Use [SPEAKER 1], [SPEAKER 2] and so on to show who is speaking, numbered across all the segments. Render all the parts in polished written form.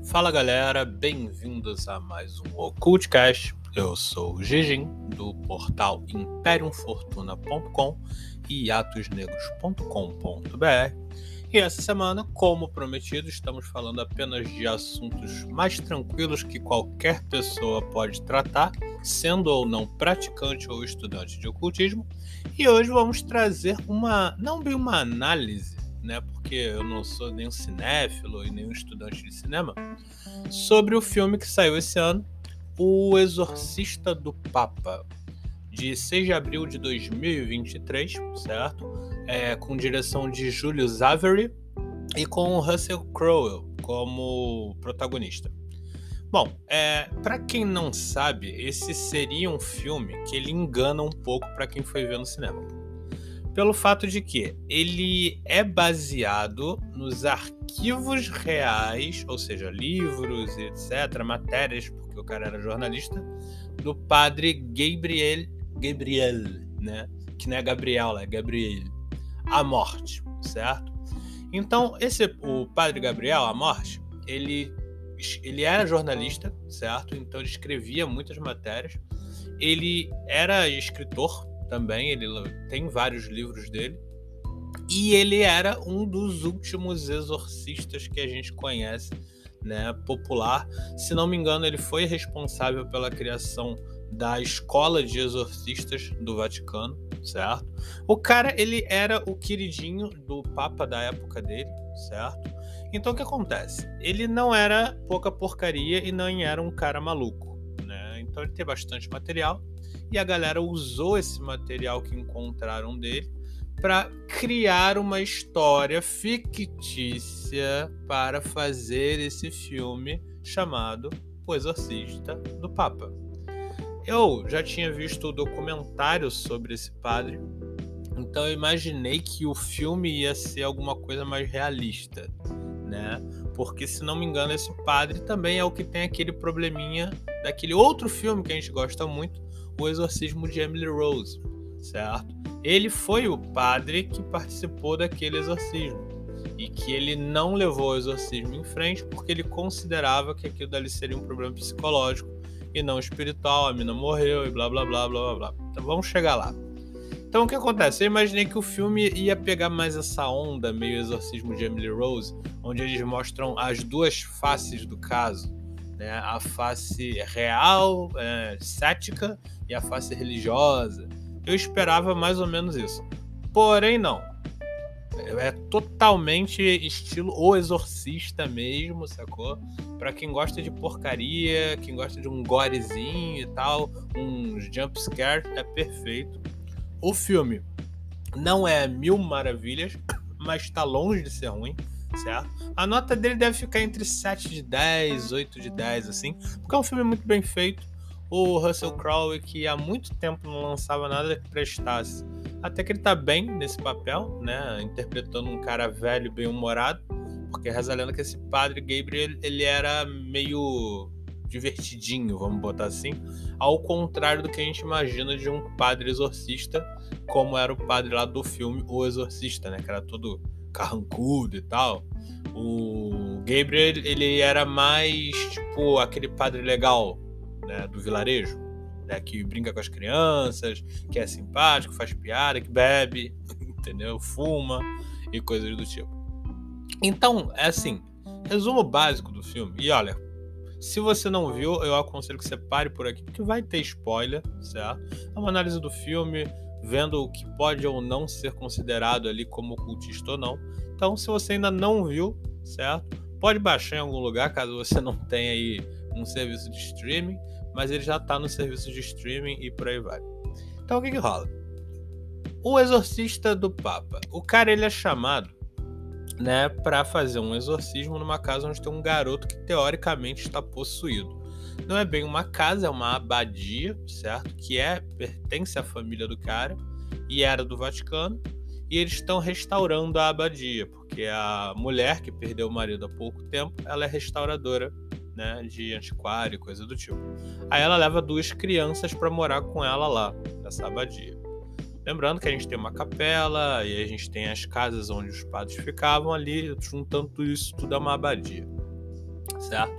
[SPEAKER 1] Fala galera, bem-vindos a mais um Occultcast. Eu sou o Gigin, do portal imperiumfortuna.com e atosnegros.com.br. E essa semana, como prometido, estamos falando apenas de assuntos mais tranquilos que qualquer pessoa pode tratar, sendo ou não praticante ou estudante de ocultismo. E hoje vamos trazer não bem uma análise, né, porque eu não sou nem um cinéfilo e nem um estudante de cinema, sobre o filme que saiu esse ano, O Exorcista do Papa, de 6 de abril de 2023, certo? Com direção de Julius Avery e com o Russell Crowe como protagonista. Bom, para quem não sabe, esse seria um filme que ele engana um pouco para quem foi ver no cinema. Pelo fato de que ele é baseado nos arquivos reais, ou seja, livros, etc., matérias, porque o cara era jornalista, do padre Gabriel, né? Que não é Gabriel, é Gabriel, Amorth, certo? Então, o padre Gabriel Amorth, ele era jornalista, certo? Então ele escrevia muitas matérias. Ele era escritor também, ele tem vários livros dele. E ele era um dos últimos exorcistas que a gente conhece, né, popular. Se não me engano, ele foi responsável pela criação da Escola de Exorcistas do Vaticano, certo? O cara, ele era o queridinho do Papa da época dele, certo? Então o que acontece? Ele não era pouca porcaria e nem era um cara maluco, né? Então ele tem bastante material e a galera usou esse material que encontraram dele para criar uma história fictícia para fazer esse filme chamado O Exorcista do Papa. Eu já tinha visto o documentário sobre esse padre, então eu imaginei que o filme ia ser alguma coisa mais realista, né? Porque, se não me engano, esse padre também é o que tem aquele probleminha daquele outro filme que a gente gosta muito, O Exorcismo de Emily Rose, certo? Ele foi o padre que participou daquele exorcismo e que ele não levou o exorcismo em frente porque ele considerava que aquilo dali seria um problema psicológico e não espiritual. A mina morreu e blá blá blá blá blá. Então vamos chegar lá. Então o que acontece? Eu imaginei que o filme ia pegar mais essa onda meio exorcismo de Emily Rose, onde eles mostram as duas faces do caso, né? A face real, cética, e a face religiosa. Eu esperava mais ou menos isso. Porém, não. É totalmente estilo O Exorcista mesmo, sacou? Pra quem gosta de porcaria, quem gosta de um gorezinho e tal, uns jump scare, é perfeito. O filme não é mil maravilhas, mas tá longe de ser ruim, certo? A nota dele deve ficar entre 7 de 10, 8 de 10, assim, porque é um filme muito bem feito. O Russell Crowe, que há muito tempo não lançava nada que prestasse, até que ele tá bem nesse papel, né? Interpretando um cara velho, bem-humorado, porque reza a lenda que esse padre Gabriel, ele era meio divertidinho, vamos botar assim, ao contrário do que a gente imagina de um padre exorcista, como era o padre lá do filme O Exorcista, né? Que era todo carrancudo e tal. O Gabriel, ele era mais tipo aquele padre legal, né, do vilarejo, né, que brinca com as crianças, que é simpático, faz piada, que bebe, entendeu? Fuma e coisas do tipo. Então, é assim, resumo básico do filme. E olha, se você não viu, eu aconselho que você pare por aqui, porque vai ter spoiler, certo? É uma análise do filme, vendo o que pode ou não ser considerado ali como ocultista ou não. Então, se você ainda não viu, certo? Pode baixar em algum lugar, caso você não tenha aí um serviço de streaming, mas ele já está no serviço de streaming e por aí vai. Então, o que rola? O Exorcista do Papa. O cara, ele é chamado, né, para fazer um exorcismo numa casa onde tem um garoto que teoricamente está possuído. Não é bem uma casa, é uma abadia, certo? Que pertence à família do cara e era do Vaticano. E eles estão restaurando a abadia, porque a mulher que perdeu o marido há pouco tempo, ela é restauradora, né, de antiquário e coisa do tipo. Aí ela leva 2 crianças para morar com ela lá, nessa abadia. Lembrando que a gente tem uma capela e a gente tem as casas onde os padres ficavam ali, juntando tudo isso, tudo é uma abadia. certo?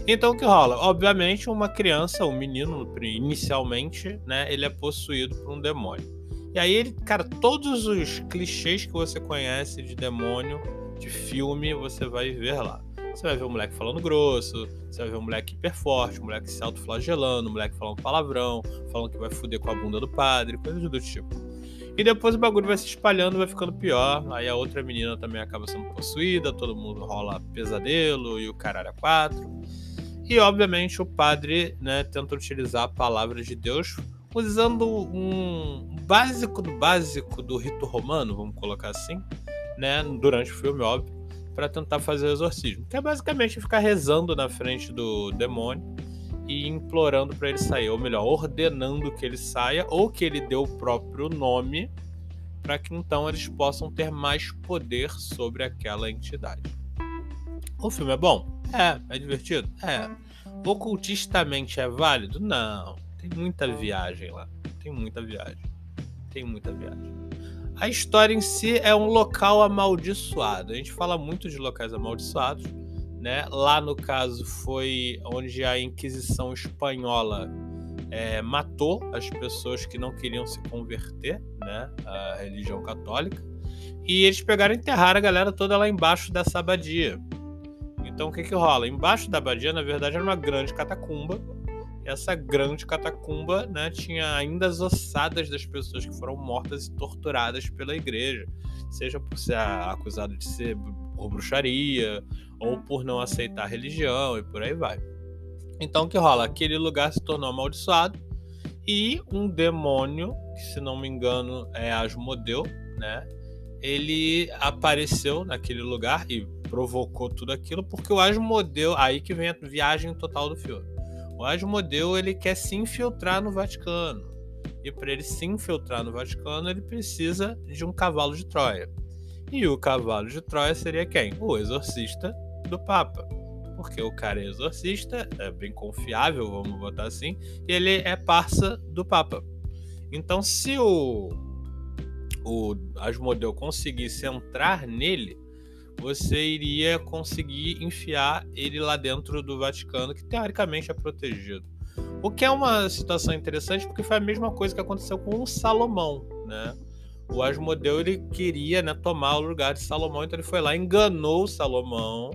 [SPEAKER 1] Então o que rola? Obviamente uma criança, um menino, inicialmente, né, ele é possuído por um demônio. E aí ele, cara, todos os clichês que você conhece de demônio, de filme, você vai ver lá. Você vai ver um moleque falando grosso, você vai ver um moleque hiper forte, um moleque se autoflagelando, um moleque falando palavrão, falando que vai foder com a bunda do padre, coisas do tipo. E depois o bagulho vai se espalhando, vai ficando pior. Aí a outra menina também acaba sendo possuída, todo mundo rola pesadelo e o caralho é quatro. E obviamente o padre, né, tenta utilizar a palavra de Deus usando um básico do básico do rito romano, vamos colocar assim, né, durante o filme, óbvio, para tentar fazer o exorcismo. Que é basicamente ficar rezando na frente do demônio e implorando para ele sair, ou melhor, ordenando que ele saia ou que ele dê o próprio nome para que então eles possam ter mais poder sobre aquela entidade. O filme é bom? É divertido? É. Ocultistamente é válido? Não. Tem muita viagem lá. Tem muita viagem. A história em si é um local amaldiçoado. A gente fala muito de locais amaldiçoados, né? Lá no caso foi onde a Inquisição Espanhola matou as pessoas que não queriam se converter, né, à religião católica. E eles pegaram e enterraram a galera toda lá embaixo dessa abadia. Então o que rola? Embaixo da abadia, na verdade, era uma grande catacumba. E essa grande catacumba, né, tinha ainda as ossadas das pessoas que foram mortas e torturadas pela igreja. Seja por ser acusado de ser por bruxaria, ou por não aceitar a religião, e por aí vai. Então o que rola? Aquele lugar se tornou amaldiçoado. E um demônio, que se não me engano é Asmodeu, né, ele apareceu naquele lugar e provocou tudo aquilo, porque o Asmodeu, aí que vem a viagem total do filme. O Asmodeu, ele quer se infiltrar no Vaticano. E para ele se infiltrar no Vaticano, ele precisa de um cavalo de Troia. E o cavalo de Troia seria quem? O exorcista do Papa. Porque o cara é exorcista, é bem confiável, vamos botar assim, e ele é parça do Papa. Então, se o Asmodeu conseguisse entrar nele, você iria conseguir enfiar ele lá dentro do Vaticano, que teoricamente é protegido. O que é uma situação interessante, porque foi a mesma coisa que aconteceu com o Salomão, né? O Asmodeu, ele queria, né, tomar o lugar de Salomão, então ele foi lá, enganou o Salomão,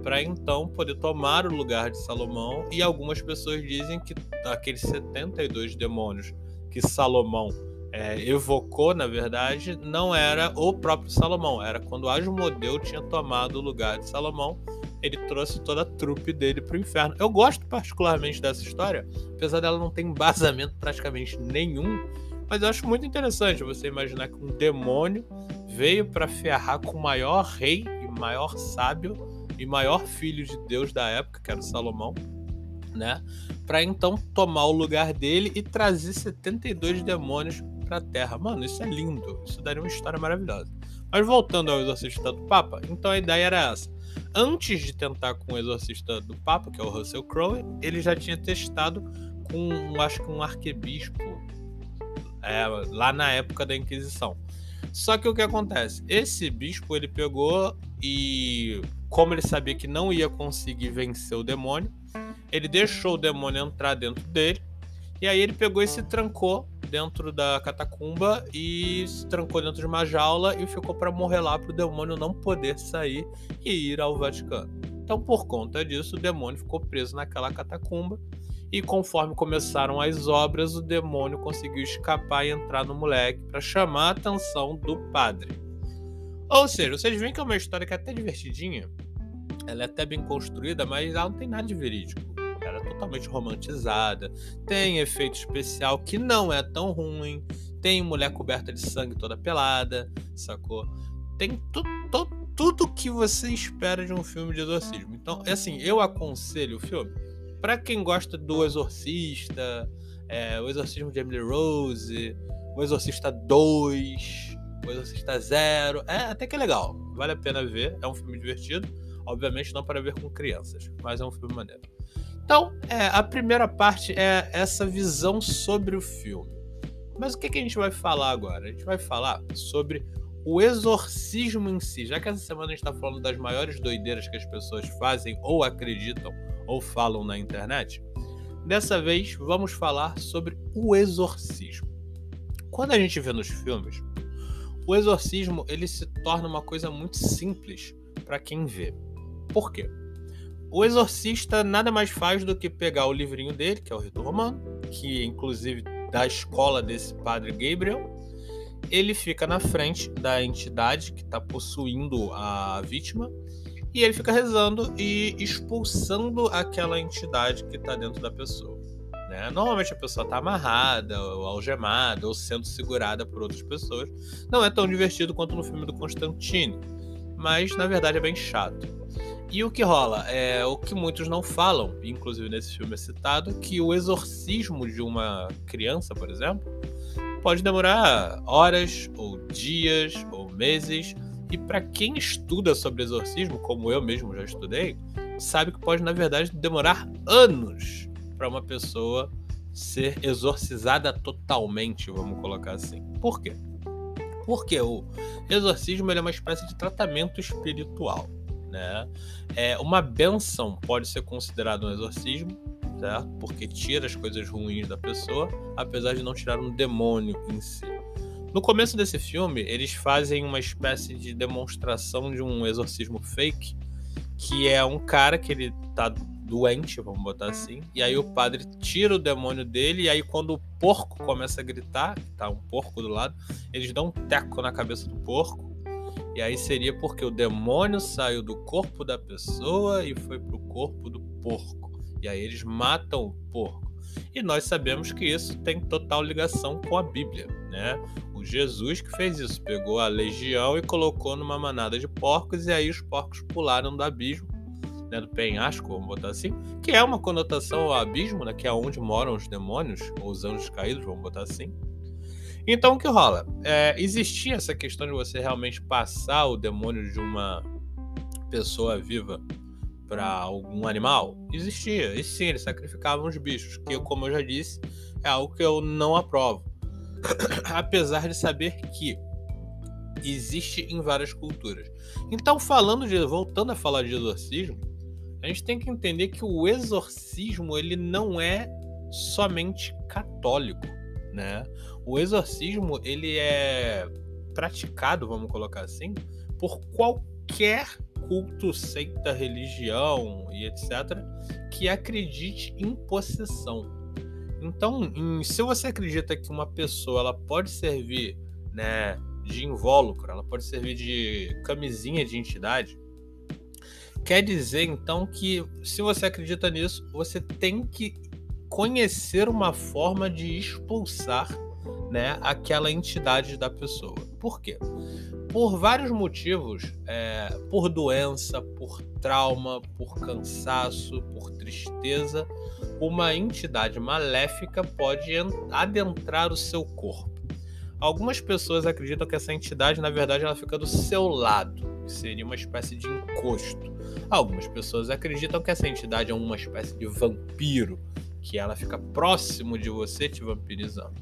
[SPEAKER 1] para então poder tomar o lugar de Salomão. E algumas pessoas dizem que aqueles 72 demônios que Salomão evocou, na verdade, não era o próprio Salomão, era quando Asmodeu tinha tomado o lugar de Salomão, ele trouxe toda a trupe dele pro inferno. Eu gosto particularmente dessa história, apesar dela não ter embasamento praticamente nenhum, mas eu acho muito interessante você imaginar que um demônio veio para ferrar com o maior rei e maior sábio e maior filho de Deus da época, que era o Salomão, né? Para então tomar o lugar dele e trazer 72 demônios pra Terra. Mano, isso é lindo. Isso daria uma história maravilhosa. Mas voltando ao Exorcista do Papa, então a ideia era essa. Antes de tentar com o Exorcista do Papa, que é o Russell Crowe, ele já tinha testado com, acho que um arquebispo, lá na época da Inquisição. Só que o que acontece? Esse bispo, ele pegou e, como ele sabia que não ia conseguir vencer o demônio, ele deixou o demônio entrar dentro dele, e aí ele pegou e se trancou dentro da catacumba e se trancou dentro de uma jaula e ficou para morrer lá, para o demônio não poder sair e ir ao Vaticano. Então, por conta disso, o demônio ficou preso naquela catacumba, e conforme começaram as obras, o demônio conseguiu escapar e entrar no moleque para chamar a atenção do padre. Ou seja, vocês veem que é uma história que é até divertidinha, ela é até bem construída, mas ela não tem nada de verídico. Ela é totalmente romantizada, tem efeito especial que não é tão ruim, tem mulher coberta de sangue toda pelada, sacou? Tem tudo que você espera de um filme de exorcismo. Então, assim, eu aconselho o filme para quem gosta do Exorcista, o Exorcismo de Emily Rose, o Exorcista 2, o Exorcista 0, até que é legal, vale a pena ver, é um filme divertido, obviamente não para ver com crianças, mas é um filme maneiro. Então, a primeira parte é essa visão sobre o filme. Mas o que a gente vai falar agora? A gente vai falar sobre o exorcismo em si, já que essa semana a gente está falando das maiores doideiras que as pessoas fazem ou acreditam ou falam na internet, dessa vez vamos falar sobre o exorcismo. Quando a gente vê nos filmes, o exorcismo ele se torna uma coisa muito simples para quem vê. Por quê? O exorcista nada mais faz do que pegar o livrinho dele, que é o Rito Romano, que inclusive da escola desse padre Gabriel. Ele fica na frente da entidade que está possuindo a vítima e ele fica rezando e expulsando aquela entidade que está dentro da pessoa, né? Normalmente a pessoa está amarrada, ou algemada, ou sendo segurada por outras pessoas. Não é tão divertido quanto no filme do Constantine, mas na verdade é bem chato. E o que rola é o que muitos não falam, inclusive nesse filme é citado, que o exorcismo de uma criança, por exemplo, pode demorar horas, ou dias, ou meses. E para quem estuda sobre exorcismo, como eu mesmo já estudei, sabe que pode, na verdade, demorar anos para uma pessoa ser exorcizada totalmente, vamos colocar assim. Por quê? Porque o exorcismo ele é uma espécie de tratamento espiritual, né? Uma bênção pode ser considerada um exorcismo, certo? Porque tira as coisas ruins da pessoa, apesar de não tirar um demônio em si. No começo desse filme, eles fazem uma espécie de demonstração de um exorcismo fake, que é um cara que ele tá doente, vamos botar assim, e aí o padre tira o demônio dele, e aí quando o porco começa a gritar, tá um porco do lado, eles dão um teco na cabeça do porco, e aí seria porque o demônio saiu do corpo da pessoa e foi pro corpo do porco. E aí eles matam o porco. E nós sabemos que isso tem total ligação com a Bíblia, né? O Jesus que fez isso, pegou a legião e colocou numa manada de porcos, e aí os porcos pularam do abismo, né, do penhasco, vamos botar assim, que é uma conotação ao abismo, né, que é onde moram os demônios, ou os anjos caídos, vamos botar assim. Então o que rola? Existia essa questão de você realmente passar o demônio de uma pessoa viva para algum animal? Existia, e sim, eles sacrificavam os bichos, que, como eu já disse, é algo que eu não aprovo. Apesar de saber que existe em várias culturas. Então, voltando a falar de exorcismo, a gente tem que entender que o exorcismo ele não é somente católico, né? O exorcismo ele é praticado, vamos colocar assim, por qualquer culto, seita, religião e etc. que acredite em possessão. Então, se você acredita que uma pessoa ela pode servir, né, de invólucro, ela pode servir de camisinha de entidade, quer dizer então que se você acredita nisso, você tem que conhecer uma forma de expulsar, né, aquela entidade da pessoa. Por quê? Por vários motivos, por doença, por trauma, por cansaço, por tristeza, uma entidade maléfica pode adentrar o seu corpo. Algumas pessoas acreditam que essa entidade, na verdade, ela fica do seu lado, que seria uma espécie de encosto. Algumas pessoas acreditam que essa entidade é uma espécie de vampiro, que ela fica próximo de você te vampirizando.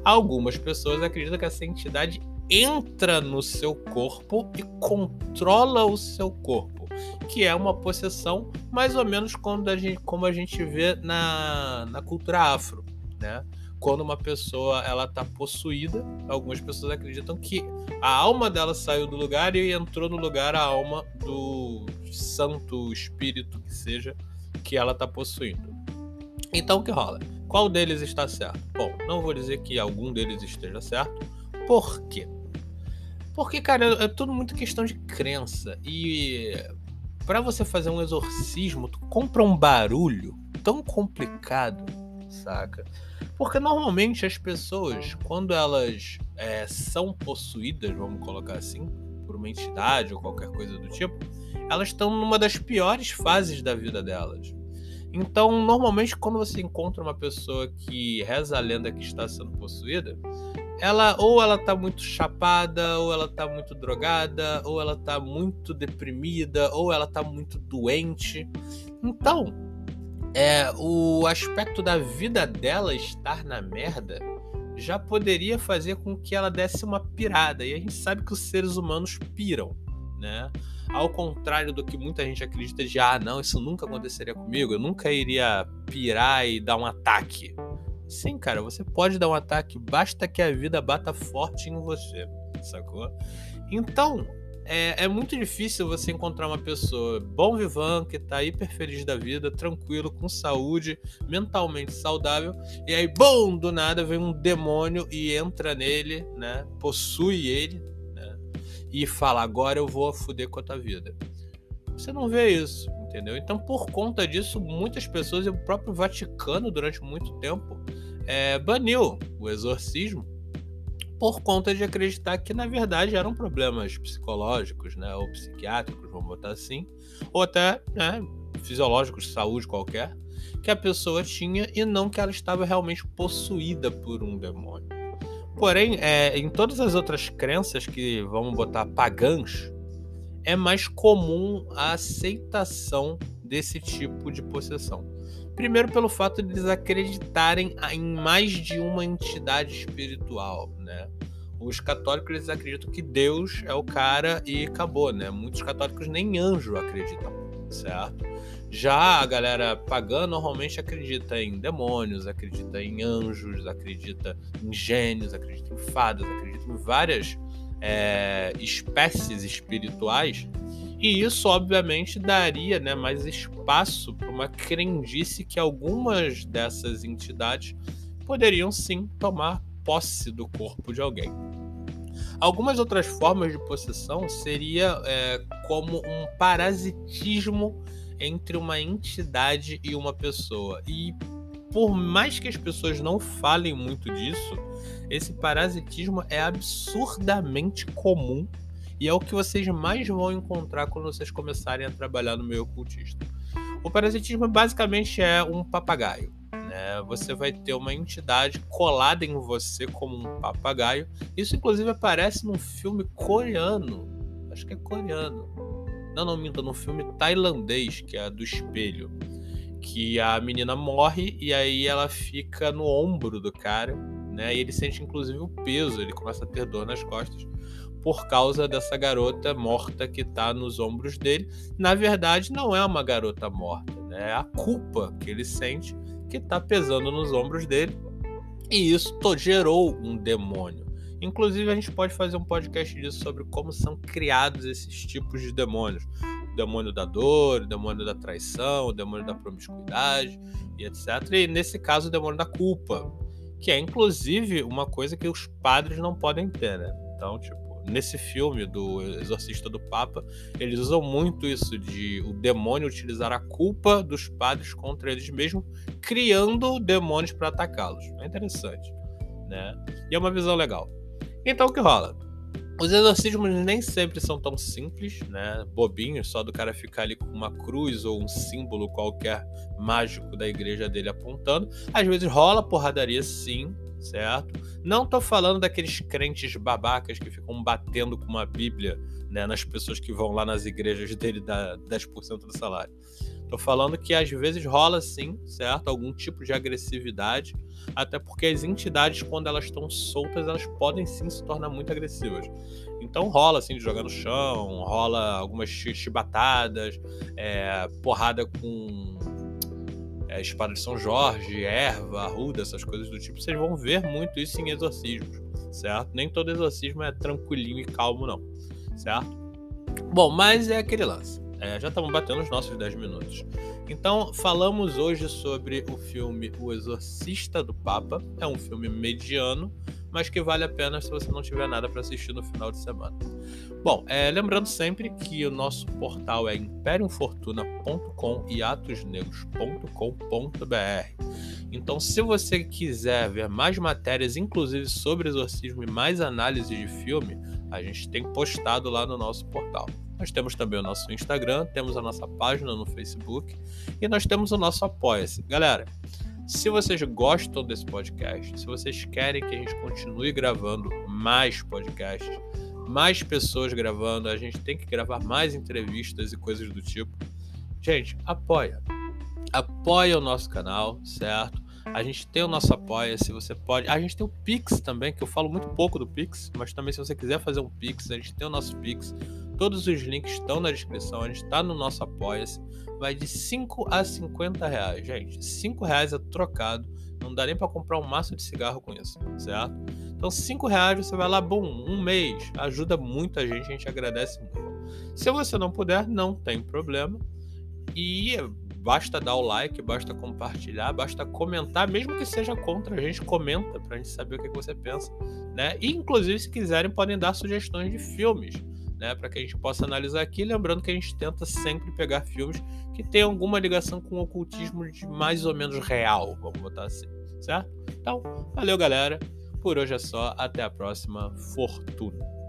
[SPEAKER 1] Algumas pessoas acreditam que essa entidade entra no seu corpo e controla o seu corpo, que é uma possessão mais ou menos como a gente vê na cultura afro, né? Quando uma pessoa ela tá possuída, algumas pessoas acreditam que a alma dela saiu do lugar e entrou no lugar a alma do santo espírito que seja que ela tá possuindo. Então o que rola? Qual deles está certo? Bom, não vou dizer que algum deles esteja certo. Por quê? Porque, cara, é tudo muito questão de crença. E pra você fazer um exorcismo, tu compra um barulho tão complicado, saca? Porque normalmente as pessoas, quando elas são possuídas, vamos colocar assim, por uma entidade ou qualquer coisa do tipo, elas estão numa das piores fases da vida delas. Então, normalmente, quando você encontra uma pessoa que reza a lenda que está sendo possuída, ela tá muito chapada, ou ela tá muito drogada, ou ela tá muito deprimida, ou ela tá muito doente. Então, o aspecto da vida dela estar na merda já poderia fazer com que ela desse uma pirada. E a gente sabe que os seres humanos piram, né? Ao contrário do que muita gente acredita de, não, isso nunca aconteceria comigo, eu nunca iria pirar e dar um ataque. Sim, cara, você pode dar um ataque, basta que a vida bata forte em você, sacou? Então, é muito difícil você encontrar uma pessoa bom vivant, que tá hiper feliz da vida, tranquilo, com saúde, mentalmente saudável, e aí, bum, do nada vem um demônio e entra nele, né? Possui ele, né? E fala, agora eu vou foder com a tua vida. Você não vê isso, entendeu? Então, por conta disso, muitas pessoas, e o próprio Vaticano, durante muito tempo, baniu o exorcismo, por conta de acreditar que, na verdade, eram problemas psicológicos, né, ou psiquiátricos, vamos botar assim, ou até, né, fisiológicos, de saúde qualquer, que a pessoa tinha e não que ela estava realmente possuída por um demônio. Porém, em todas as outras crenças que, vamos botar, pagãs, é mais comum a aceitação desse tipo de possessão. Primeiro pelo fato de eles acreditarem em mais de uma entidade espiritual, né? Os católicos, eles acreditam que Deus é o cara e acabou, né? Muitos católicos nem anjo acreditam, certo? Já a galera pagã normalmente acredita em demônios, acredita em anjos, acredita em gênios, acredita em fadas, acredita em várias espécies espirituais. E isso, obviamente, daria, né, mais espaço para uma crendice que algumas dessas entidades poderiam, sim, tomar posse do corpo de alguém. Algumas outras formas de possessão seria como um parasitismo entre uma entidade e uma pessoa. E por mais que as pessoas não falem muito disso, esse parasitismo é absurdamente comum e é o que vocês mais vão encontrar quando vocês começarem a trabalhar no meio ocultista. O parasitismo basicamente é um papagaio, né? Você vai ter uma entidade colada em você como um papagaio. Isso inclusive aparece num filme coreano. Acho que é coreano. Não, minto, num filme tailandês, que é do espelho. Que a menina morre e aí ela fica no ombro do cara, né? E ele sente inclusive o peso, ele começa a ter dor nas costas por causa dessa garota morta que tá nos ombros dele. Na verdade, não é uma garota morta, né? É a culpa que ele sente que tá pesando nos ombros dele. E isso gerou um demônio. Inclusive, a gente pode fazer um podcast disso sobre como são criados esses tipos de demônios. O demônio da dor, o demônio da traição, o demônio da promiscuidade e etc. E nesse caso, o demônio da culpa, que é inclusive uma coisa que os padres não podem ter, né? Então, tipo, nesse filme do Exorcista do Papa, eles usam muito isso de o demônio utilizar a culpa dos padres contra eles mesmos, criando demônios para atacá-los. É interessante, né? E é uma visão legal. Então, o que rola? Os exorcismos nem sempre são tão simples, né? Bobinhos, só do cara ficar ali com uma cruz ou um símbolo qualquer mágico da igreja dele apontando. Às vezes rola porradaria, sim, certo? Não tô falando daqueles crentes babacas que ficam batendo com uma bíblia, né, nas pessoas que vão lá nas igrejas dele dar 10% do salário. Tô falando que às vezes rola sim, certo? Algum tipo de agressividade, até porque as entidades, quando elas estão soltas, elas podem sim se tornar muito agressivas. Então rola assim de jogar no chão, rola algumas chibatadas, porrada com espada de São Jorge, erva, arruda, essas coisas do tipo. Vocês vão ver muito isso em exorcismos, certo? Nem todo exorcismo é tranquilinho e calmo, não, certo? Bom, mas é aquele lance. Já estamos batendo os nossos 10 minutos. Então, falamos hoje sobre o filme O Exorcista do Papa. É um filme mediano, mas que vale a pena se você não tiver nada para assistir no final de semana. Bom, lembrando sempre que o nosso portal é imperiumfortuna.com e atosnegros.com.br. Então, se você quiser ver mais matérias, inclusive sobre exorcismo e mais análise de filme, a gente tem postado lá no nosso portal. Nós temos também o nosso Instagram, temos a nossa página no Facebook e nós temos o nosso Apoia-se. Galera, se vocês gostam desse podcast, se vocês querem que a gente continue gravando mais podcasts, mais pessoas gravando, a gente tem que gravar mais entrevistas e coisas do tipo, gente, apoia o nosso canal, certo? A gente tem o nosso Apoia-se, você pode... A gente tem o Pix também, que eu falo muito pouco do Pix, mas também se você quiser fazer um Pix, a gente tem o nosso Pix. Todos os links estão na descrição, a gente está no nosso Apoia-se. Vai de 5 a 50 reais, gente. 5 reais é trocado, não dá nem para comprar um maço de cigarro com isso, certo? Então 5 reais você vai lá, bom, um mês, ajuda muita gente, a gente agradece muito. Se você não puder, não tem problema. E basta dar o like, basta compartilhar, basta comentar, mesmo que seja contra a gente, comenta pra gente saber o que você pensa, né? E inclusive, se quiserem, podem dar sugestões de filmes, né, para que a gente possa analisar aqui, lembrando que a gente tenta sempre pegar filmes que tenham alguma ligação com o ocultismo de mais ou menos real, vamos botar assim, certo? Então, valeu galera, por hoje é só, até a próxima, fortuna!